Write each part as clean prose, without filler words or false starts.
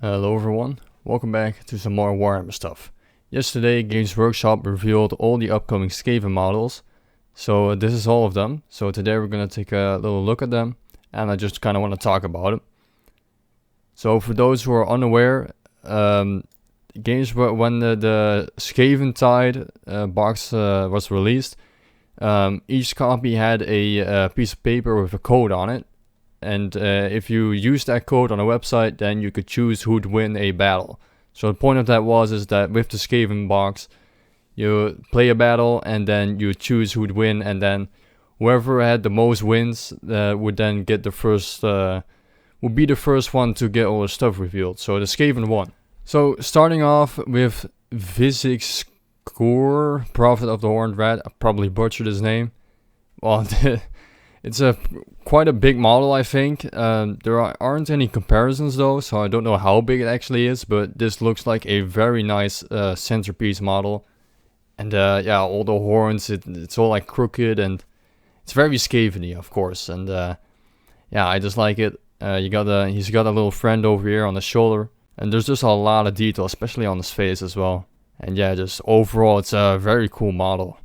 Hello everyone, welcome back to some more Warhammer stuff. Yesterday Games Workshop revealed all the upcoming Skaven models, so this is all of them. So today we're gonna take a little look at them, and I just kind of want to talk about it. So for those who are unaware, games when the Skaven Tide box was released, each copy had a piece of paper with a code on it. And if you use that code on a website, then you could choose who'd win a battle. So the point of that is that with the Skaven box, you play a battle and then you choose who'd win, and then whoever had the most wins would then get the first, would be the first one to get all the stuff revealed. So the Skaven won. So starting off with Vizix Core, Prophet of the Horned Rat. I probably butchered his name. Well, it's quite a big model, I think. There aren't any comparisons though, so I don't know how big it actually is, but this looks like a very nice centerpiece model. And yeah, all the horns, it's all like crooked, and it's very Skaven-y, of course. And yeah, I just like it. He's got a little friend over here on the shoulder, and there's just a lot of detail, especially on his face as well. And yeah, just overall, it's a very cool model.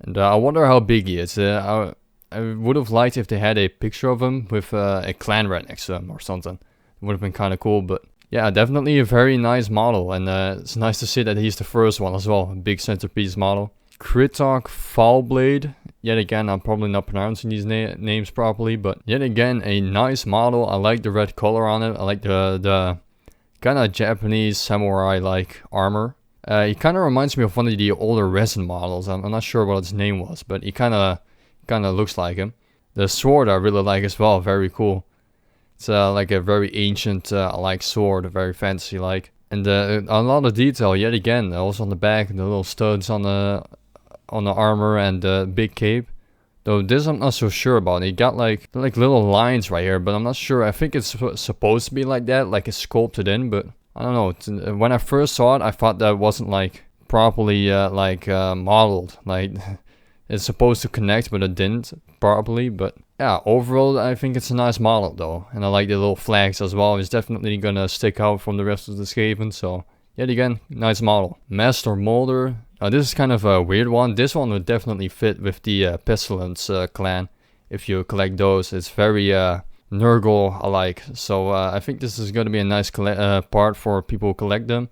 And I wonder how big he is. I would have liked if they had a picture of him with a clan rat next to him or something. It would have been kind of cool, but yeah, definitely a very nice model, and it's nice to see that he's the first one as well, a big centerpiece model. Kritok Foulblade, yet again, I'm probably not pronouncing these names properly, but yet again, a nice model. I like the red color on it. I like the kind of Japanese samurai-like armor. He kind of reminds me of one of the older resin models. I'm not sure what his name was, but he kind of looks like him. The sword I really like as well, very cool. It's like a very ancient like sword, very fancy like, and a lot of detail yet again. Also on the back, the little studs on the armor and the big cape. Though this I'm not so sure about. He got like little lines right here, but I'm not sure. I think it's supposed to be like that, like it's sculpted in, but I don't know. When I first saw it, I thought that wasn't like properly modeled, like. It's supposed to connect, but it didn't properly. But yeah, overall, I think it's a nice model though. And I like the little flags as well. It's definitely gonna stick out from the rest of the Skaven. So, yet again, nice model. Master Molder. This is kind of a weird one. This one would definitely fit with the Pestilence clan. If you collect those, it's very Nurgle-alike. So, I think this is gonna be a nice part for people who collect them.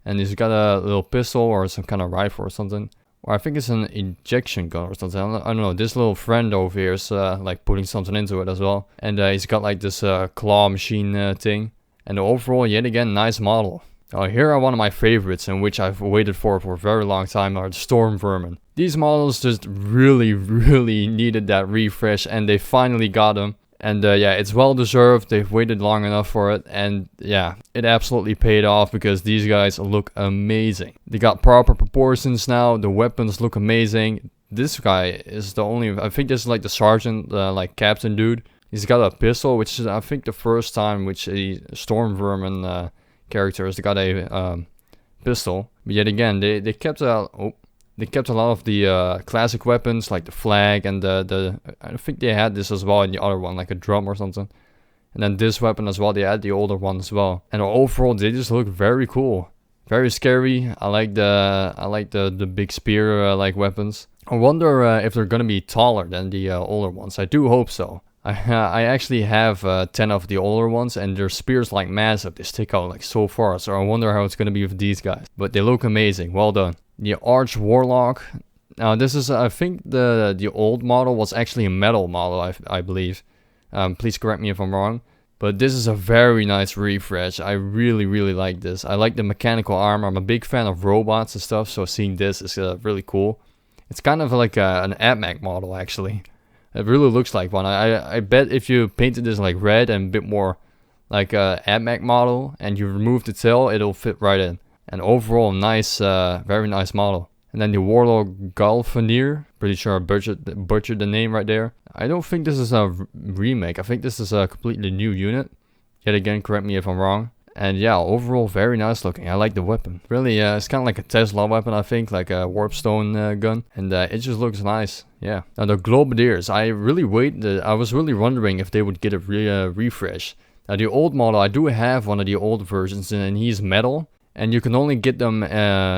And he's got a little pistol or some kind of rifle or something. Or I think it's an injection gun or something. I don't know. This little friend over here is like putting something into it as well. And he's got like this claw machine thing. And overall, yet again, nice model. Here are one of my favorites, and which I've waited for a very long time, are the Storm Vermin. These models just really needed that refresh, and they finally got them. And yeah, it's well deserved. They've waited long enough for it, and yeah, it absolutely paid off because these guys look amazing. They got proper proportions now. The weapons look amazing. This guy is the only, I think this is like the sergeant, like captain dude. He's got a pistol, which is I think the first time which a Storm Vermin character has got a pistol. But yet again, they kept They kept a lot of the classic weapons, like the flag and I think they had this as well in the other one, like a drum or something. And then this weapon as well, they had the older one as well. And overall, they just look very cool, very scary. I like the big spear like weapons. I wonder if they're gonna be taller than the older ones. I do hope so. I actually have 10 of the older ones, and their spears like massive. They stick out like so far. So I wonder how it's gonna be with these guys. But they look amazing. Well done. The Arch Warlock. Now this is, I think the old model was actually a metal model, I believe. Please correct me if I'm wrong. But this is a very nice refresh. I really like this. I like the mechanical armor. I'm a big fan of robots and stuff, so seeing this is really cool. It's kind of like an AdMech model actually. It really looks like one. I bet if you painted this like red and a bit more like a AdMech model, and you remove the tail, it'll fit right in. And overall, nice, very nice model. And then the Warlord Galfanier. Pretty sure I butchered the name right there. I don't think this is a remake. I think this is a completely new unit. Yet again, correct me if I'm wrong. And yeah, overall, very nice looking. I like the weapon. Really, it's kind of like a Tesla weapon, I think. Like a Warpstone gun. And it just looks nice. Yeah. Now the Globadiers. I was really wondering if they would get a refresh. Now the old model, I do have one of the old versions, and he's metal. And you can only get them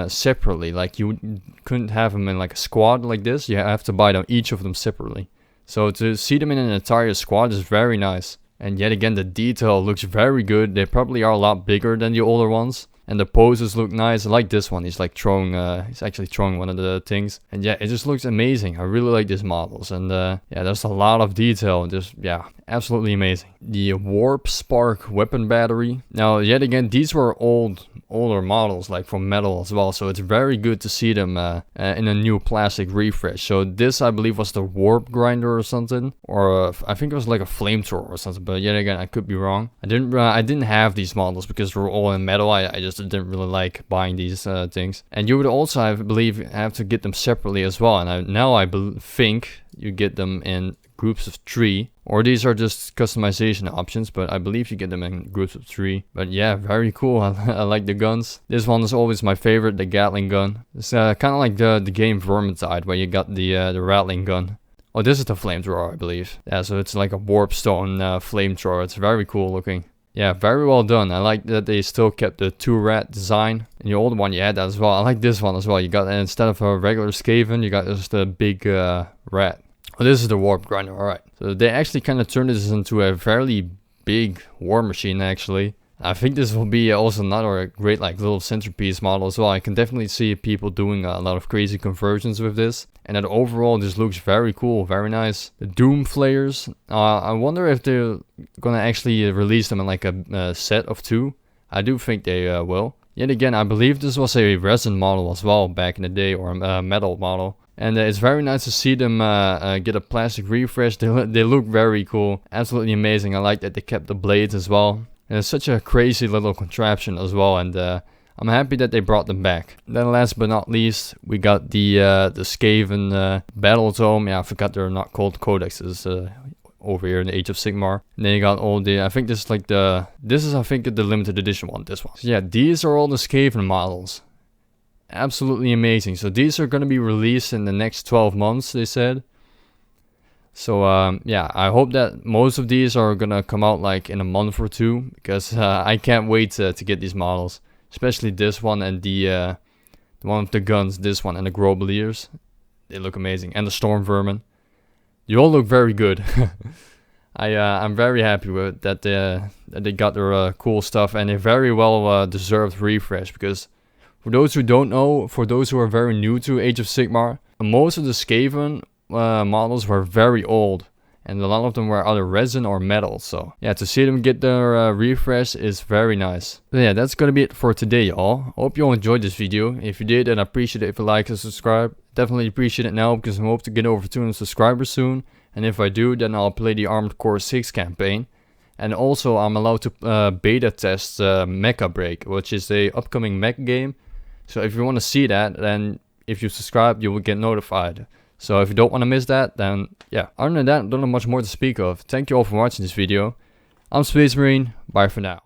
separately. Like you couldn't have them in like a squad like this. You have to buy them, each of them separately. So to see them in an entire squad is very nice. And yet again, the detail looks very good. They probably are a lot bigger than the older ones. And the poses look nice. I like this one. He's like throwing, he's actually throwing one of the things. And yeah, it just looks amazing. I really like these models. And yeah, there's a lot of detail. Just, yeah, absolutely amazing. The Warp Spark weapon battery. Now, yet again, these were older models, like from metal as well. So it's very good to see them in a new plastic refresh. So this, I believe, was the Warp Grinder or something. Or I think it was like a flamethrower or something. But yet again, I could be wrong. I didn't have these models because they were all in metal. I just didn't really like buying these things. And you would also, I believe, have to get them separately as well. And now I think you get them in groups of 3, or these are just customization options, but I believe you get them in groups of 3. But yeah, very cool. I like the guns. This one is always my favorite, the Gatling gun. It's kind of like the game Vermintide, where you got the rattling gun. Oh, this is the flamethrower, I believe. Yeah, so it's like a warpstone flamethrower. It's very cool looking. Yeah, very well done. I like that they still kept the 2-rat design. In the old one, you had that as well. I like this one as well. You got, instead of a regular Skaven, you got just a big rat. Oh, this is the Warp Grinder, alright. So they actually kind of turned this into a fairly big war machine, actually. I think this will be also another great like little centerpiece model as well. I can definitely see people doing a lot of crazy conversions with this. And that overall this looks very cool, very nice. The Doom Flayers, I wonder if they're gonna actually release them in like a set of 2. I do think they will. Yet again, I believe this was a resin model as well back in the day, or a metal model. And it's very nice to see them get a plastic refresh. They look very cool. Absolutely amazing. I like that they kept the blades as well. And it's such a crazy little contraption as well. And I'm happy that they brought them back. Then last but not least, we got the Skaven Battle Tome. Yeah, I forgot they're not called codexes over here in the Age of Sigmar. And then you got all the, I think this is like this is I think the limited edition one, this one. So yeah, these are all the Skaven models. Absolutely amazing. So these are going to be released in the next 12 months, they said. So yeah, I hope that most of these are going to come out like in a month or 2. Because I can't wait to get these models. Especially this one and the one with the guns, this one, and the Grobeliers. They look amazing. And the Storm Vermin. You all look very good. I'm very happy with that they got their cool stuff. And a very well deserved refresh. Because for those who don't know, for those who are very new to Age of Sigmar, most of the Skaven models were very old. And a lot of them were either resin or metal. So yeah, to see them get their refresh is very nice. So yeah, that's gonna be it for today, y'all. Hope you all enjoyed this video. If you did, then I appreciate it if you like and subscribe. Definitely appreciate it now, because I hope to get over 200 subscribers soon. And if I do, then I'll play the Armored Core 6 campaign. And also I'm allowed to beta test Mecha Break, which is a upcoming mech game. So if you want to see that, then if you subscribe, you will get notified. So if you don't want to miss that, then yeah. Other than that, I don't have much more to speak of. Thank you all for watching this video. I'm Space Marine. Bye for now.